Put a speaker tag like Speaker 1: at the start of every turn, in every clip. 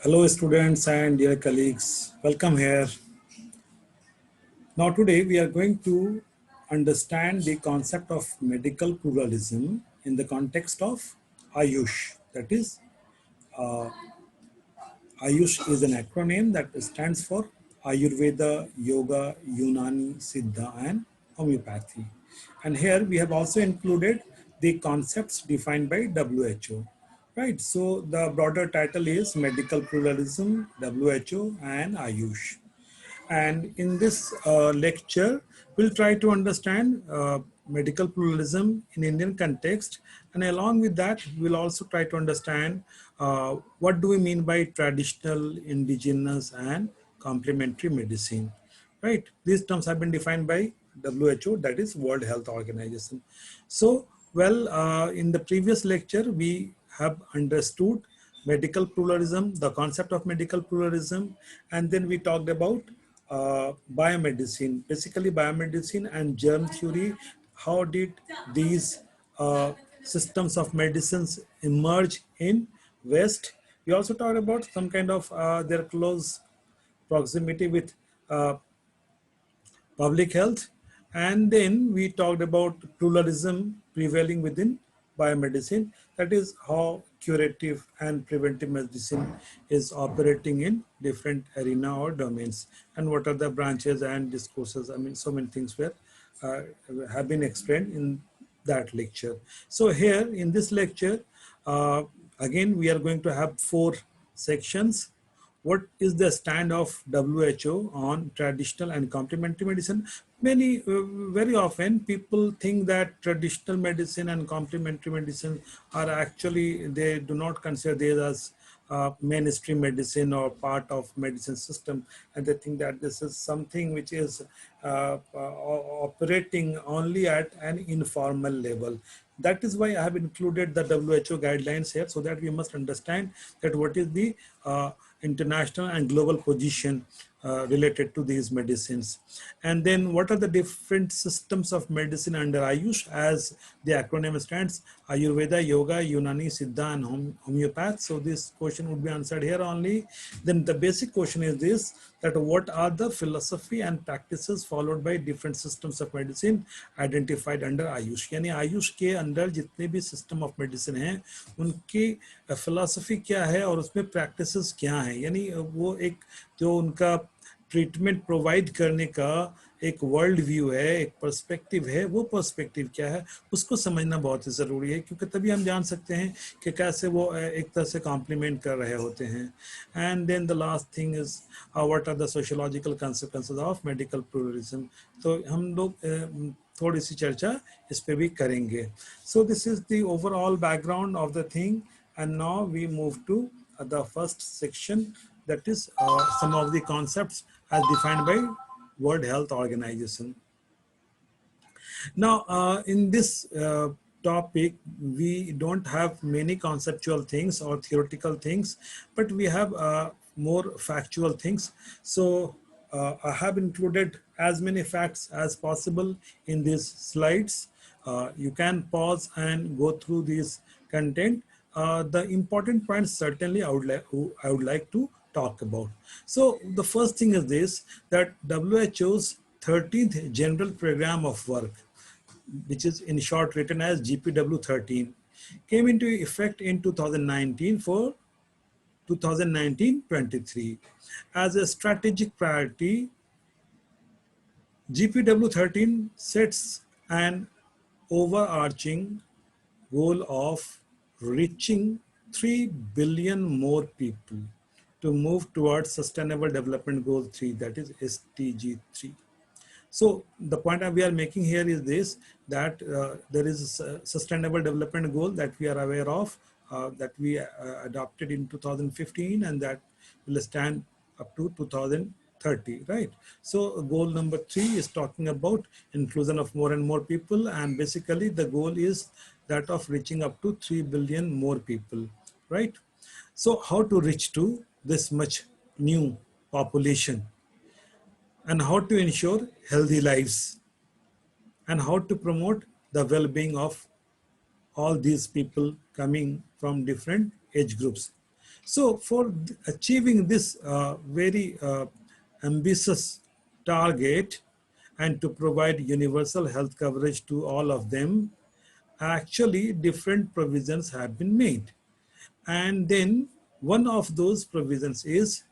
Speaker 1: Hello students and dear colleagues, welcome here. Now today we are going to understand the concept of medical pluralism in the context of Ayush. That is, Ayush is an acronym that stands for Ayurveda, Yoga, Unani, Siddha and Homeopathy. And here we have also included the concepts defined by WHO. Right, so the broader title is Medical Pluralism, WHO and Ayush. And in this lecture, we'll try to understand medical pluralism in Indian context. And along with that, we'll also try to understand what do we mean by traditional, indigenous, and complementary medicine. Right? These terms have been defined by WHO, that is World Health Organization. So, well, in the previous lecture, we have understood medical pluralism, the concept of medical pluralism, and then we talked about biomedicine, basically biomedicine and germ theory. How did these systems of medicines emerge in West? We also talked about some kind of their close proximity with uh, public health. And then we talked about pluralism prevailing within biomedicine. That is how curative and preventive medicine is operating in different arena or domains, and what are the branches and discourses. I mean, so many things were uh, have been explained in that lecture. So here in this lecture, uh, again, we are going to have 4 sections. What is the stand of WHO on traditional and complementary medicine? Very often people think that traditional medicine and complementary medicine are actually, they do not consider these as mainstream medicine or part of medicine system, and they think that this is something which is operating only at an informal level. That is why I have included the WHO guidelines here, so that we must understand that what is the international and global position related to these medicines. And then what are the different systems of medicine under Ayush, as the acronym stands: Ayurveda, Yoga, Unani, Siddha and Homeopath. So this question would be answered here only. Then the basic question is this, that what are the philosophy and practices followed by different systems of medicine identified under Ayush. यानी आयुष के अंदर जितने भी system of medicine हैं उनकी philosophy क्या है और उसमें प्रैक्टिसेस क्या हैं, यानी वो एक जो उनका ट्रीटमेंट प्रोवाइड करने का एक वर्ल्ड व्यू है, एक पर्सपेक्टिव है, वो पर्सपेक्टिव क्या है उसको समझना बहुत ही ज़रूरी है, क्योंकि तभी हम जान सकते हैं कि कैसे वो एक तरह से कॉम्प्लीमेंट कर रहे होते हैं. And then the last thing is what are the sociological consequences of medical pluralism. तो हम लोग थोड़ी सी चर्चा इस पे भी करेंगे. So this is the overall background of the thing, and now we move to the first section, that is some of the concepts as defined by World Health Organization. Now, in this topic, we don't have many conceptual things or theoretical things, but we have more factual things. So I have included as many facts as possible in these slides. You can pause and go through this content. The important points certainly I would like to talk about. So the first thing is this, that WHO's 13th General Program of Work, which is in short written as GPW 13, came into effect in 2019 for 2019-23. As a strategic priority, GPW 13 sets an overarching goal of reaching 3 billion more people to move towards Sustainable Development Goal 3, that is SDG 3. So the point that we are making here is this, that there is a sustainable development goal that we are aware of, that we adopted in 2015, and that will stand up to 2030, right? So goal number 3 is talking about inclusion of more and more people, and basically the goal is that of reaching up to 3 billion more people, right? So how to reach to this much new population, and how to ensure healthy lives, and how to promote the well-being of all these people coming from different age groups. So for achieving this very ambitious target and to provide universal health coverage to all of them, actually different provisions have been made. And then one of those provisions is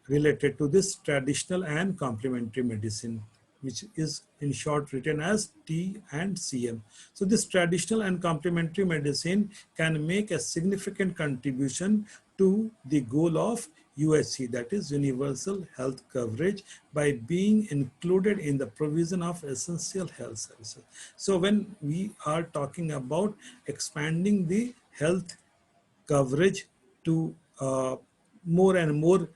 Speaker 1: related to this traditional and complementary medicine, which is in short written as T and CM. So this traditional and complementary medicine can make a significant contribution to the goal of UHC, that is universal health coverage, by being included in the provision of essential health services. So when we are talking about expanding the health coverage to more and more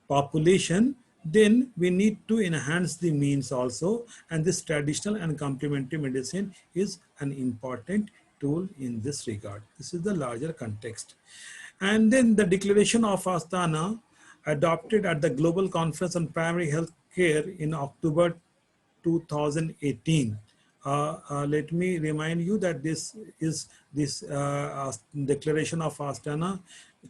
Speaker 1: population, then we need to enhance the means also. And this traditional and complementary medicine is an important tool in this regard. This is the larger context. And then the Declaration of Astana, adopted at the Global Conference on Primary Health Care in October 2018. Let me remind you that this declaration of Astana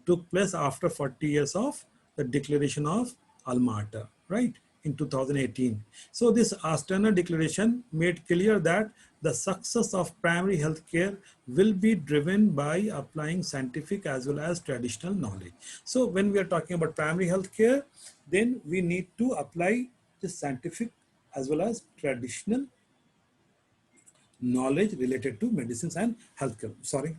Speaker 1: took place after 40 years of the declaration of Alma-Ata, right, in 2018. So this Astana declaration made clear that the success of primary health care will be driven by applying scientific as well as traditional knowledge. So when we are talking about primary health care, then we need to apply the scientific as well as traditional knowledge related to medicines and healthcare. Sorry.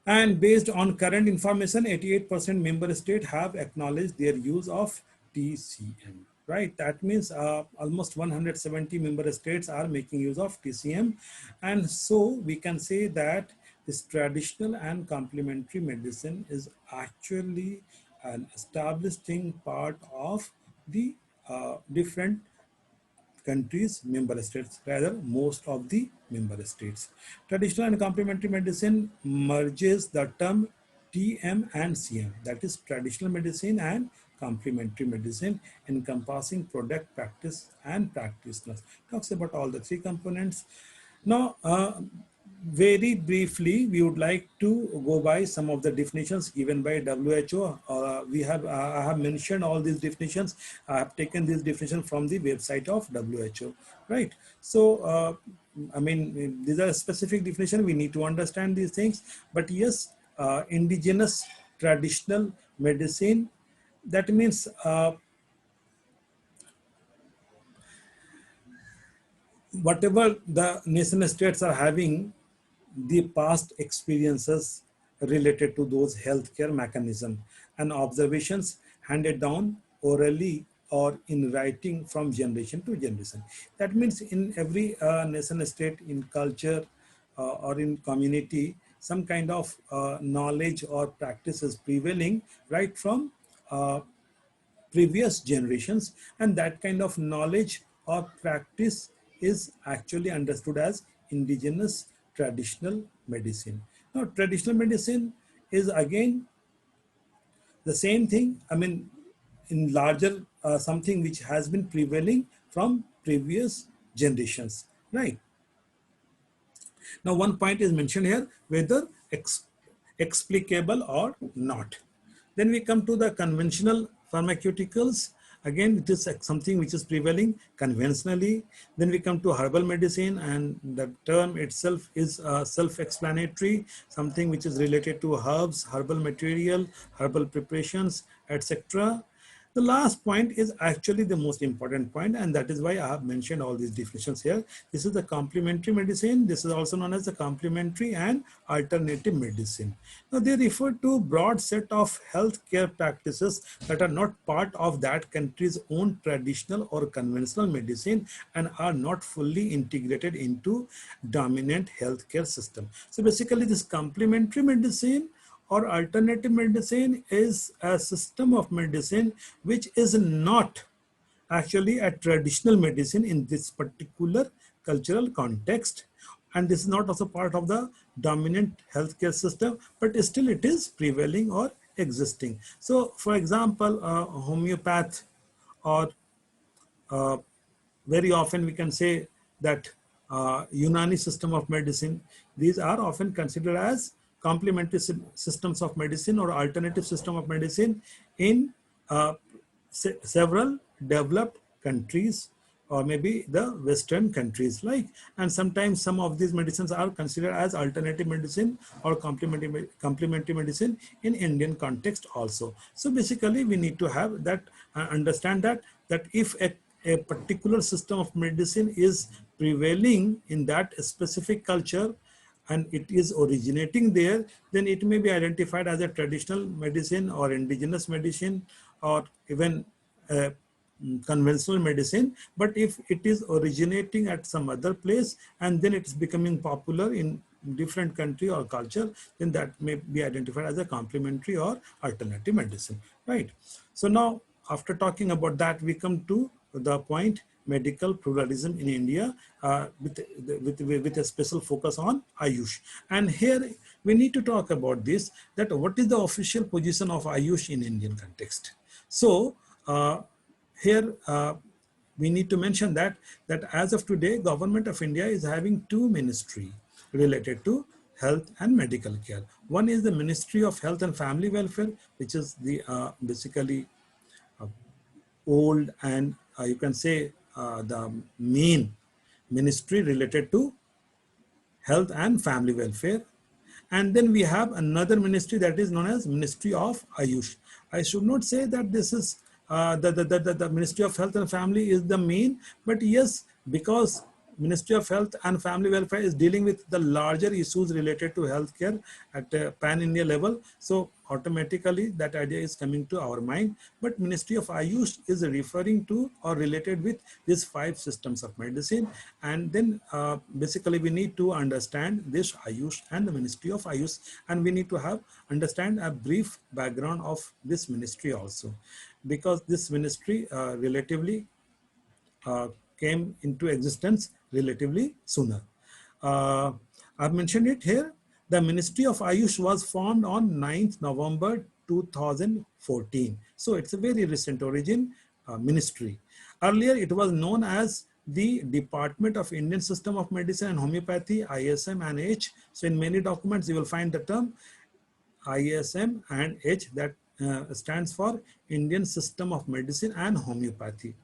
Speaker 1: And based on current information, 88% member states have acknowledged their use of TCM. Right, that means almost 170 member states are making use of TCM, and so we can say that this traditional and complementary medicine is actually an establishing part of the different countries, member states, rather most of the member states. Traditional and complementary medicine merges the term TM and CM, that is traditional medicine and complementary medicine, encompassing product, practice and practitioners. Talks about all the three components. Now, very briefly, we would like to go by some of the definitions given by WHO. I have mentioned all these definitions. I have taken these definitions from the website of WHO, right? So, I mean, these are specific definitions. We need to understand these things. But yes, indigenous traditional medicine, that means whatever the nation states are having, the past experiences related to those healthcare mechanisms and observations handed down orally or in writing from generation to generation. That means in every nation state, in culture or in community, some kind of knowledge or practice is prevailing right from previous generations, and that kind of knowledge or practice is actually understood as indigenous traditional medicine. Now, traditional medicine is again the same thing, I mean, in larger something which has been prevailing from previous generations, right? Now, one point is mentioned here, whether explicable or not. Then we come to the conventional pharmaceuticals. Again, it is something which is prevailing conventionally. Then we come to herbal medicine, and the term itself is self-explanatory, something which is related to herbs, herbal material, herbal preparations, etc. The last point is actually the most important point, and that is why I have mentioned all these definitions here. This is the complementary medicine. This is also known as the complementary and alternative medicine. Now, they refer to broad set of healthcare practices that are not part of that country's own traditional or conventional medicine and are not fully integrated into dominant healthcare system. So basically, this complementary medicine or alternative medicine is a system of medicine which is not actually a traditional medicine in this particular cultural context, and this is not also part of the dominant healthcare system, but still it is prevailing or existing. So for example, homeopath, or uh, very often we can say that Unani system of medicine, these are often considered as complementary systems of medicine or alternative system of medicine in several developed countries or maybe the Western countries like, and sometimes some of these medicines are considered as alternative medicine or complementary medicine in Indian context also. So basically we need to have that, understand that if a particular system of medicine is prevailing in that specific culture and it is originating there, then it may be identified as a traditional medicine or indigenous medicine or even conventional medicine. But if it is originating at some other place and then it's becoming popular in different country or culture, then that may be identified as a complementary or alternative medicine, right? So now after talking about that, we come to the point medical pluralism in India, with a special focus on Ayush. And here we need to talk about this, that what is the official position of Ayush in Indian context. So here we need to mention that as of today, Government of India is having two ministry related to health and medical care. One is the Ministry of Health and Family Welfare, which is the basically old and you can say the main ministry related to health and family welfare. And then we have another ministry that is known as Ministry of Ayush. I should not say that this is the Ministry of Health and Family is the main, but yes, because Ministry of Health and Family Welfare is dealing with the larger issues related to healthcare at a pan-India level. So automatically that idea is coming to our mind. But Ministry of Ayush is referring to or related with these 5 systems of medicine. And then basically we need to understand this Ayush and the Ministry of Ayush, and we need to understand a brief background of this ministry also, because this ministry relatively came into existence relatively sooner. I've mentioned it here. The Ministry of Ayush was formed on 9th November 2014. So it's a very recent origin ministry. Earlier, it was known as the Department of Indian System of Medicine and Homeopathy, ISM and H. So in many documents, you will find the term ISM and H, that stands for Indian System of Medicine and Homeopathy,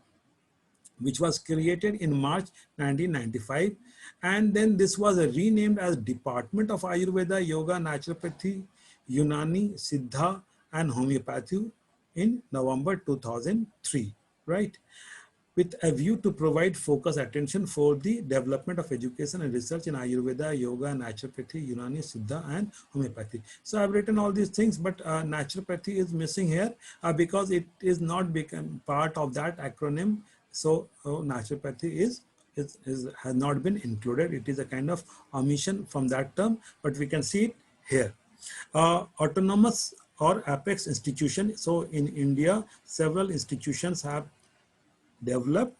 Speaker 1: which was created in March 1995. And then this was renamed as Department of Ayurveda, Yoga, Naturopathy, Unani, Siddha, and Homeopathy in November 2003, right? With a view to provide focus attention for the development of education and research in Ayurveda, Yoga, Naturopathy, Unani, Siddha, and Homeopathy. So I've written all these things, but Naturopathy is missing here because it is not become part of that acronym. So Naturopathy has not been included. It is a kind of omission from that term, but we can see it here. Autonomous or apex institution. So in India, several institutions have developed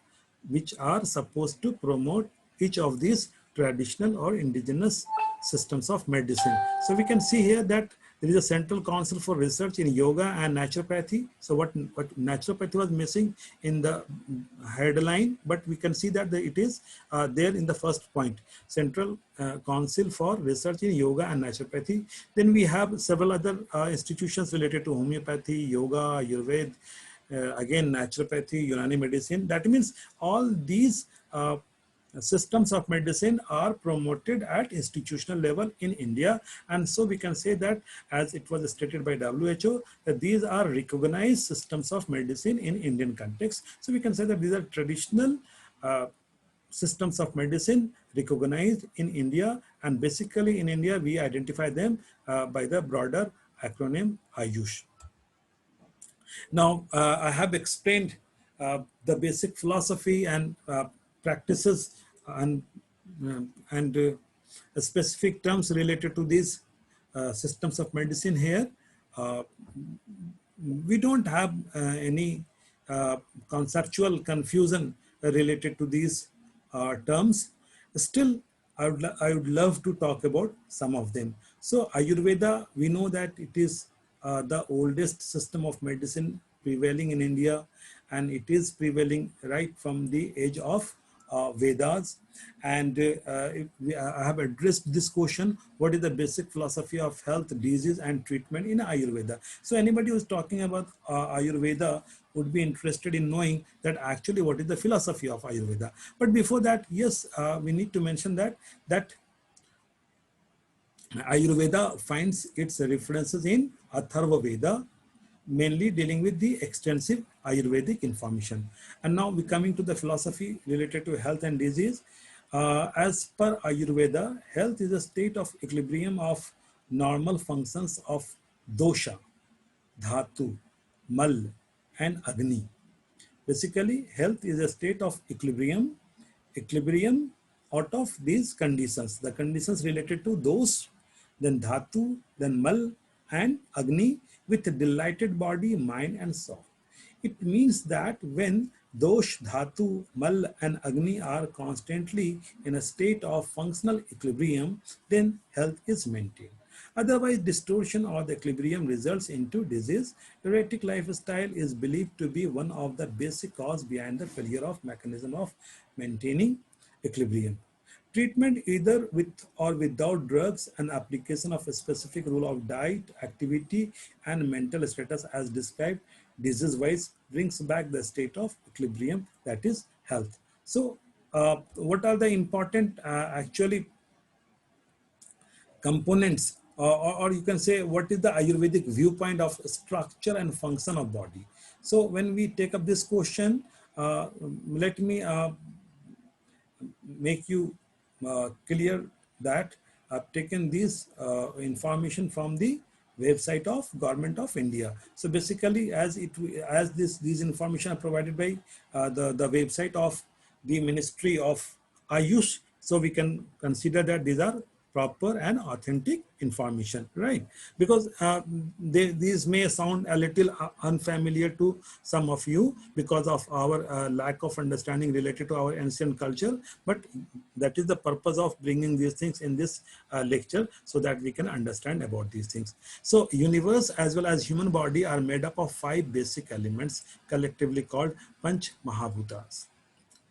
Speaker 1: which are supposed to promote each of these traditional or indigenous systems of medicine. So we can see here that there is a Central Council for Research in Yoga and Naturopathy. So what naturopathy was missing in the headline, but we can see that it is there in the first point, Central Council for Research in Yoga and Naturopathy. Then we have several other institutions related to homeopathy, yoga, Ayurveda, again naturopathy, Unani medicine. That means all these systems of medicine are promoted at institutional level in India. And so we can say that, as it was stated by WHO, that these are recognized systems of medicine in Indian context. So we can say that these are traditional systems of medicine recognized in India, and basically in India we identify them by the broader acronym Ayush. Now, I have explained the basic philosophy and practices and specific terms related to these systems of medicine here. We don't have any conceptual confusion related to these terms. Still, I would love to talk about some of them. So Ayurveda, we know that it is the oldest system of medicine prevailing in India, and it is prevailing right from the age of Vedas. And I have addressed this question: what is the basic philosophy of health, disease, and treatment in Ayurveda? So anybody who's talking about Ayurveda would be interested in knowing that actually what is the philosophy of Ayurveda. But before that, yes, we need to mention that Ayurveda finds its references in Atharva Veda, mainly dealing with the extensive Ayurvedic information. And now we're coming to the philosophy related to health and disease. As per Ayurveda, health is a state of equilibrium of normal functions of dosha, dhatu, mal, and agni. Basically, health is a state of equilibrium out of these conditions. The conditions related to those, then dhatu, then mal, and agni, with a delighted body, mind, and soul. It means that when dosh, dhatu, mal, and agni are constantly in a state of functional equilibrium, then health is maintained. Otherwise, distortion or the equilibrium results into disease. Erratic lifestyle is believed to be one of the basic causes behind the failure of mechanism of maintaining equilibrium. Treatment either with or without drugs and application of a specific rule of diet, activity, and mental status as described disease-wise brings back the state of equilibrium, that is health. So what are the important actually components, or you can say what is the Ayurvedic viewpoint of structure and function of body? So when we take up this question, let me make you clear that I've taken this information from the website of Government of India. So basically, as these information are provided by the website of the Ministry of Ayush, so we can consider that these are proper and authentic information, right? Because these may sound a little unfamiliar to some of you because of our lack of understanding related to our ancient culture, but that is the purpose of bringing these things in this lecture, so that we can understand about these things. So universe as well as human body are made up of 5 basic elements collectively called Panch Mahabhutas.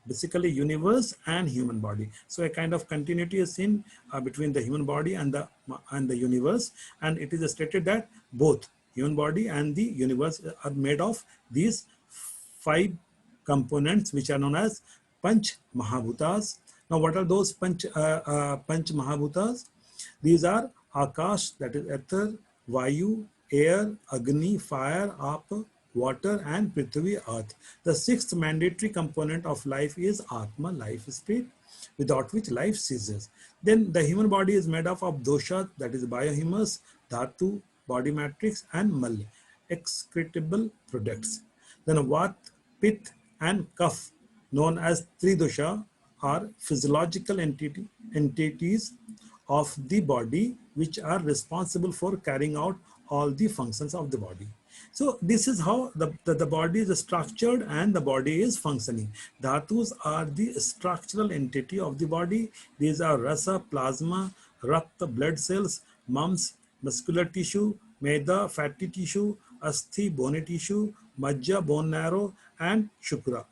Speaker 1: Basically universe and human body. So a kind of continuity is seen between the human body and the universe, and it is stated that both human body and the universe are made of these 5 components, which are known as Panch Mahabhutas. Now what are those Panch Mahabhutas? These are Akash, that is ether, Vayu, air, Agni, fire, Apa, water, and Prithvi, earth. The 6th mandatory component of life is Atma, life spirit, without which life ceases. Then the human body is made up of dosha, that is biohumus, dhatu, body matrix, and mal, excretable products. Then Vat, Pith, and Kaph, known as Tridosha, are physiological entities of the body which are responsible for carrying out all the functions of the body. So this is how the body is structured and the body is functioning. Dhatus are the structural entity of the body. These are rasa, plasma, rakta, blood cells, mumps, muscular tissue, meda, fatty tissue, asthi, bony tissue, majja, bone marrow, and shukra,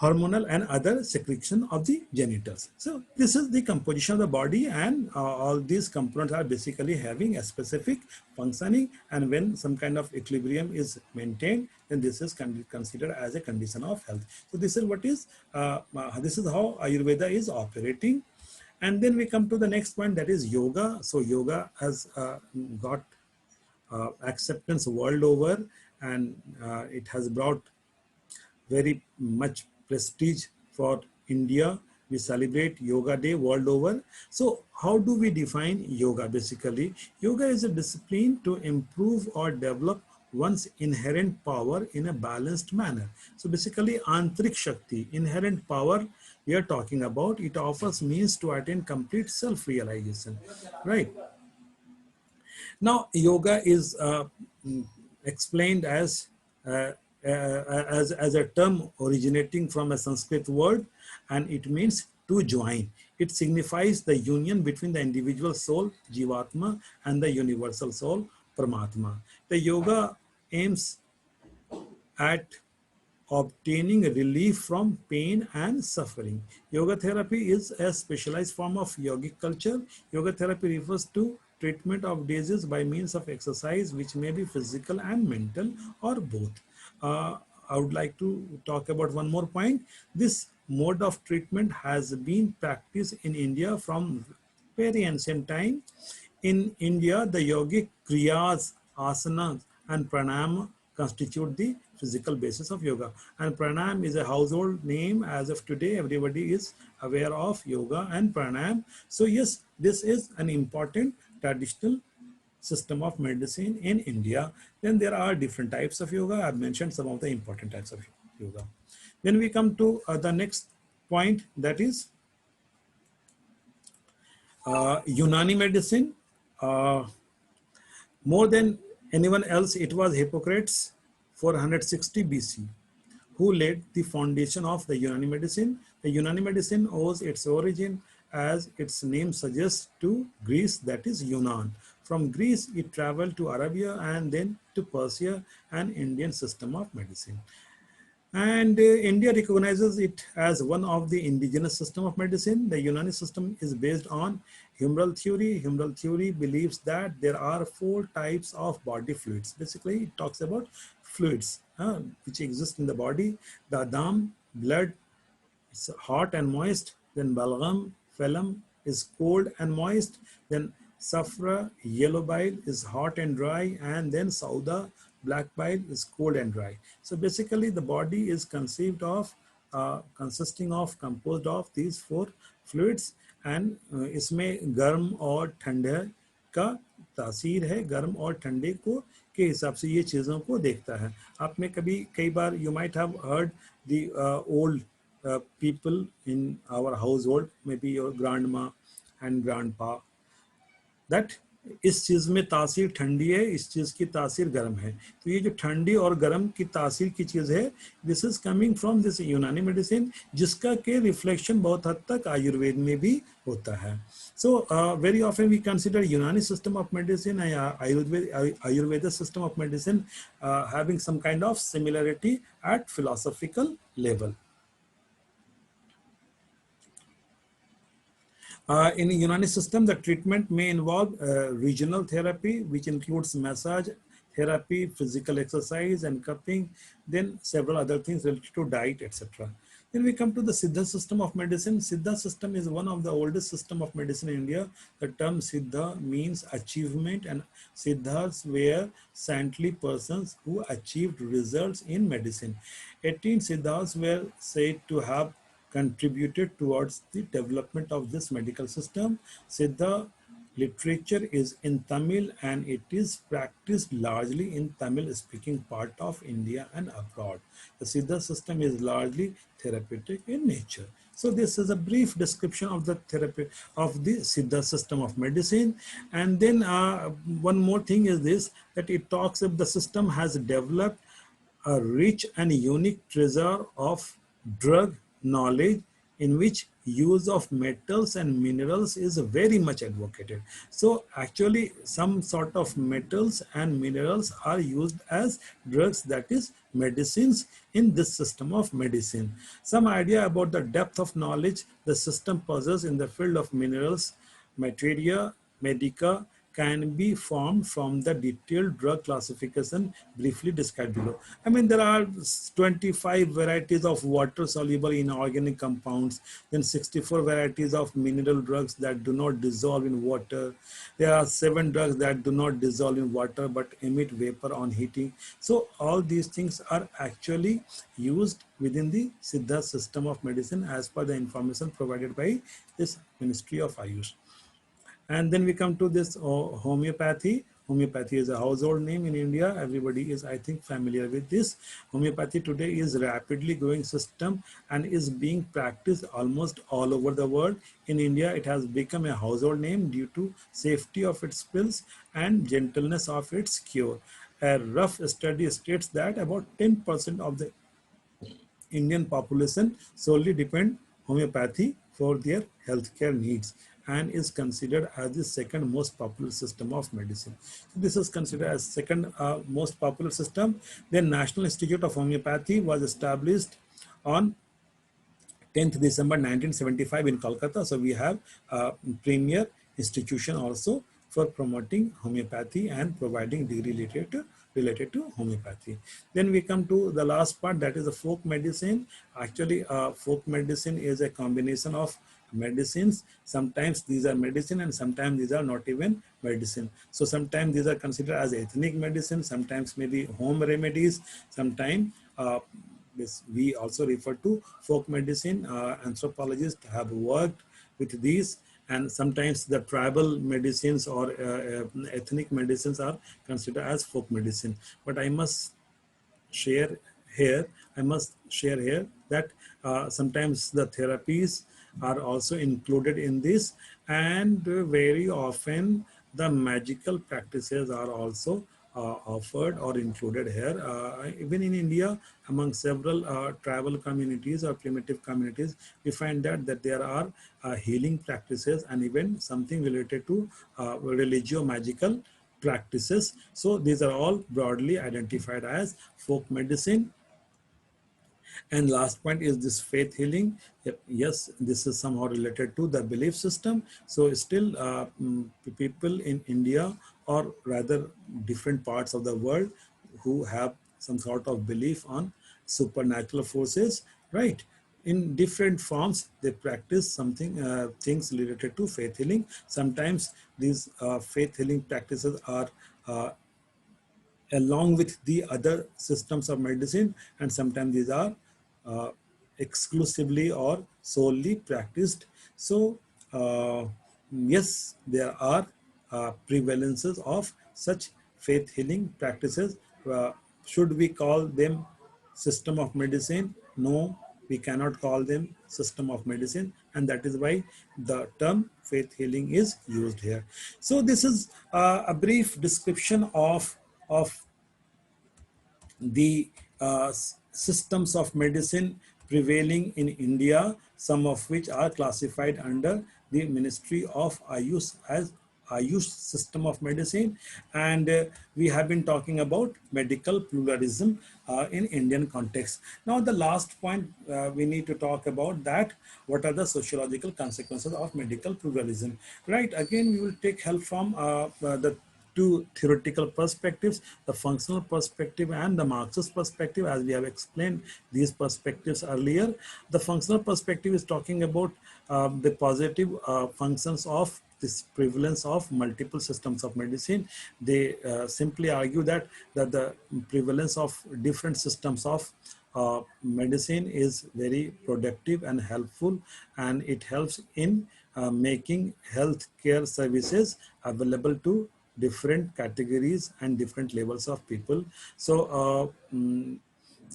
Speaker 1: hormonal and other secretion of the genitals. So this is the composition of the body, and all these components are basically having a specific functioning, and when some kind of equilibrium is maintained, then this is considered as a condition of health. So this is what is this is how Ayurveda is operating. And then we come to the next point, that is yoga. So yoga has got acceptance world over, and it has brought very much prestige for India. We celebrate Yoga Day world over. So how do we define yoga? Basically, yoga is a discipline to improve or develop one's inherent power in a balanced manner. So basically, Antrik Shakti, inherent power we are talking about, it offers means to attain complete self-realization, right? Now, yoga is explained as a term originating from a Sanskrit word, and it means to join. It signifies the union between the individual soul, Jivatma, and the universal soul, Paramatma. The yoga aims at obtaining relief from pain and suffering. Yoga therapy is a specialized form of yogic culture. Yoga therapy refers to treatment of disease by means of exercise, which may be physical and mental or both. Uh, I would like to talk about one more point. This mode of treatment has been practiced in India from very ancient time. In India, the yogic kriyas, asanas, and pranayama constitute the physical basis of yoga. And pranayam is a household name as of today. Everybody is aware of yoga and pranayam. So yes, this is an important traditional system of medicine in India. Then there are different types of yoga. I've mentioned some of the important types of yoga. Then we come to the next point, that is Unani medicine. Uh, More than anyone else, it was Hippocrates 460 BC who laid the foundation of the Unani medicine. The Unani medicine owes its origin, as its name suggests, to Greece, that is Yunan. From Greece, it traveled to Arabia and then to Persia, an Indian system of medicine. And India recognizes it as one of the indigenous system of medicine. The Unani system is based on humoral theory. Humoral theory believes that there are four types of body fluids. Basically, it talks about fluids which exist in the body. The dam, blood, it's hot and moist. Then balgam, phlegm is cold and moist. Then safra, yellow bile is hot and dry. And then sauda, black bile is cold and dry. So basically the body is conceived of, composed of these four fluids. And इसमें गर्म और ठंडे का तासीर है, गर्म और ठंडे को के हिसाब से ये चीज़ों को देखता है. आपने कभी कई बार you might have heard the old people in our household, maybe your grandma and grandpa, that इस चीज़ में तासीर ठंडी है, इस चीज़ की तासीर गर्म है. तो ये जो ठंडी और गर्म की तासीर की चीज़ है, this is coming from this यूनानी मेडिसिन, जिसका के रिफ्लेक्शन बहुत हद तक आयुर्वेद में भी होता है. So very often we consider Unani system of medicine and Ayurveda system of medicine having some kind of similarity at philosophical level. In the Unani system, the treatment may involve regional therapy, which includes massage therapy, physical exercise, and cupping, then several other things related to diet, etc. Then we come to the Siddha system of medicine. Siddha system is one of the oldest system of medicine in India. The term Siddha means achievement, and Siddhas were saintly persons who achieved results in medicine. 18 Siddhas were said to have contributed towards the development of this medical system. Siddha literature is in Tamil and it is practiced largely in Tamil speaking part of India and abroad. The Siddha system is largely therapeutic in nature. So this is a brief description of the therapy of the Siddha system of medicine. And then one more thing is this, that it talks if the system has developed a rich and unique treasure of drug knowledge in which use of metals and minerals is very much advocated. So actually some sort of metals and minerals are used as drugs, that is medicines, in this system of medicine. Some idea about the depth of knowledge the system possesses in the field of minerals, materia medica, can be formed from the detailed drug classification briefly described below. I mean, there are 25 varieties of water-soluble inorganic compounds, then 64 varieties of mineral drugs that do not dissolve in water. There are 7 drugs that do not dissolve in water but emit vapor on heating. So all these things are actually used within the Siddha system of medicine as per the information provided by this Ministry of Ayush. And then we come to this homeopathy. Homeopathy is a household name in India. Everybody is, I think, familiar with this. Homeopathy today is rapidly growing system and is being practiced almost all over the world. In India, it has become a household name due to safety of its pills and gentleness of its cure. A rough study states that about 10% of the Indian population solely depend homeopathy for their healthcare needs. and is considered as the second most popular system of medicine. So this is considered as second most popular system. Then National Institute of Homeopathy was established on 10th December 1975 in Kolkata. So we have a premier institution also for promoting homeopathy and providing degree related to homeopathy. Then we come to the last part, that is the folk medicine. Actually, folk medicine is a combination of medicines. Sometimes these are medicine and sometimes these are not even medicine. So sometimes these are considered as ethnic medicine, sometimes maybe home remedies, sometimes this we also refer to folk medicine. Anthropologists have worked with these, and sometimes the tribal medicines or ethnic medicines are considered as folk medicine. But I must share here, that sometimes the therapies are also included in this, and very often the magical practices are also offered or included here. Even in India, among several tribal communities or primitive communities, we find that there are healing practices and even something related to religio-magical practices. So these are all broadly identified as folk medicine. And last point is this faith healing. Yep, yes, this is somehow related to the belief system. So still people in India, or rather different parts of the world, who have some sort of belief on supernatural forces, right? In different forms, they practice something, things related to faith healing. Sometimes these faith healing practices are along with the other systems of medicine, and sometimes these are uh, exclusively or solely practiced. So yes, there are prevalences of such faith healing practices. Should we call them system of medicine? No, we cannot call them system of medicine, and that is why the term faith healing is used here. So this is a brief description of the systems of medicine prevailing in India, some of which are classified under the Ministry of Ayush as Ayush system of medicine. And we have been talking about medical pluralism in Indian context. Now the last point we need to talk about, that what are the sociological consequences of medical pluralism, right? Again, we will take help from the two theoretical perspectives, the functional perspective and the Marxist perspective, as we have explained these perspectives earlier. The functional perspective is talking about the positive functions of this prevalence of multiple systems of medicine. They simply argue that the prevalence of different systems of medicine is very productive and helpful, and it helps in making healthcare services available to different categories and different levels of people. So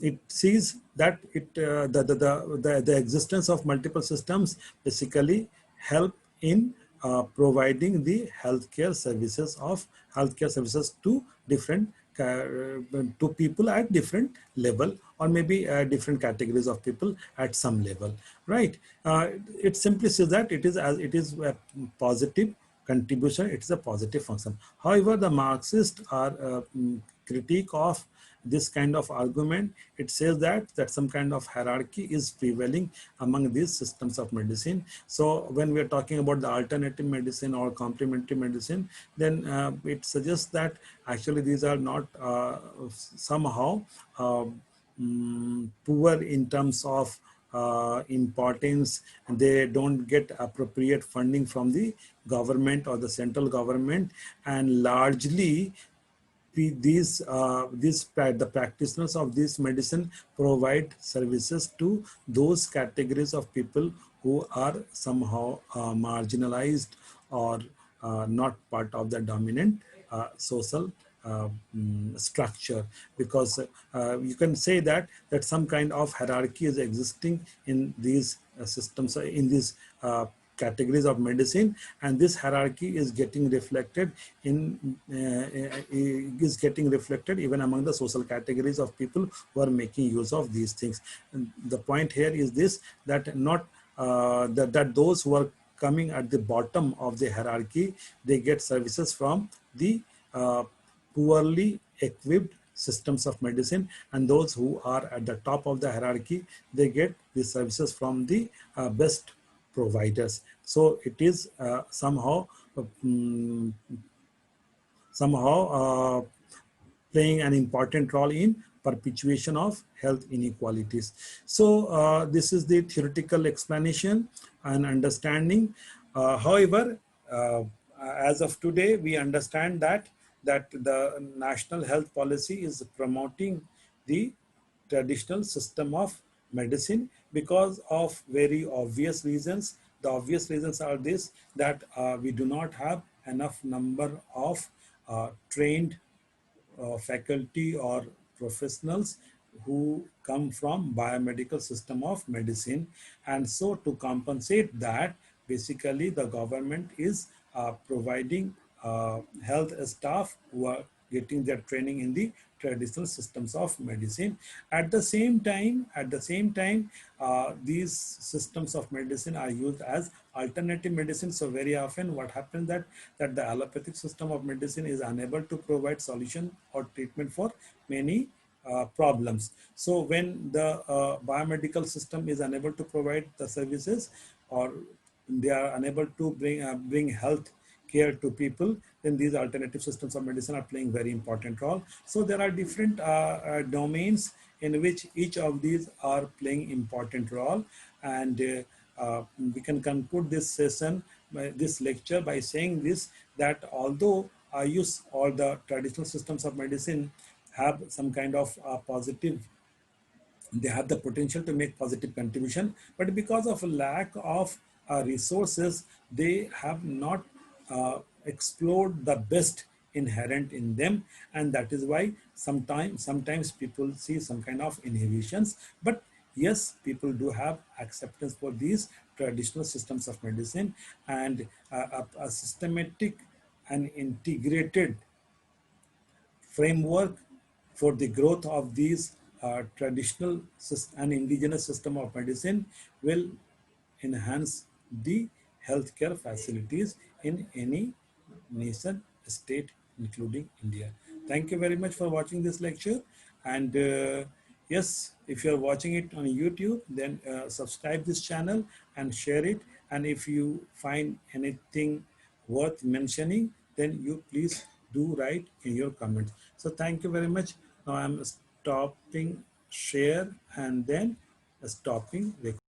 Speaker 1: it sees that the existence of multiple systems basically help in providing the healthcare services to different to people at different level, or maybe different categories of people at some level, right? It simply says that it is a positive contribution, it is a positive function. However, the Marxists are critique of this kind of argument. It says that some kind of hierarchy is prevailing among these systems of medicine. So when we are talking about the alternative medicine or complementary medicine, then it suggests that actually these are not somehow poor in terms of importance, and they don't get appropriate funding from the government or the central government, and largely the practitioners of this medicine provide services to those categories of people who are somehow marginalized or not part of the dominant social structure, because you can say that some kind of hierarchy is existing in these systems, in these categories of medicine, and this hierarchy is getting reflected even among the social categories of people who are making use of these things. And the point here is this, that not that those who are coming at the bottom of the hierarchy, they get services from the poorly equipped systems of medicine, and those who are at the top of the hierarchy, they get the services from the best providers. So it is mm, somehow playing an important role in perpetuation of health inequalities. So this is the theoretical explanation and understanding. However, as of today, we understand that the national health policy is promoting the traditional system of medicine because of very obvious reasons. The obvious reasons are this, that we do not have enough number of trained faculty or professionals who come from biomedical system of medicine. And so to compensate that, basically the government is providing health staff who are getting their training in the traditional systems of medicine. At the same time, these systems of medicine are used as alternative medicine. So very often what happens that the allopathic system of medicine is unable to provide solution or treatment for many problems. So when the biomedical system is unable to provide the services, or they are unable to bring health care to people, then these alternative systems of medicine are playing very important role. So there are different domains in which each of these are playing important role. And we can conclude this session, this lecture, by saying this, that although I use all the traditional systems of medicine have some kind of positive, they have the potential to make positive contribution, but because of a lack of resources, they have not explored the best inherent in them, and that is why sometimes people see some kind of inhibitions. But yes, people do have acceptance for these traditional systems of medicine, and a systematic and integrated framework for the growth of these traditional and indigenous system of medicine will enhance the healthcare facilities in any nation, state, including India. Thank you very much for watching this lecture. And yes, if you're watching it on YouTube, then subscribe this channel and share it. And if you find anything worth mentioning, then you please do write in your comments. So thank you very much. Now I'm stopping share and then stopping record.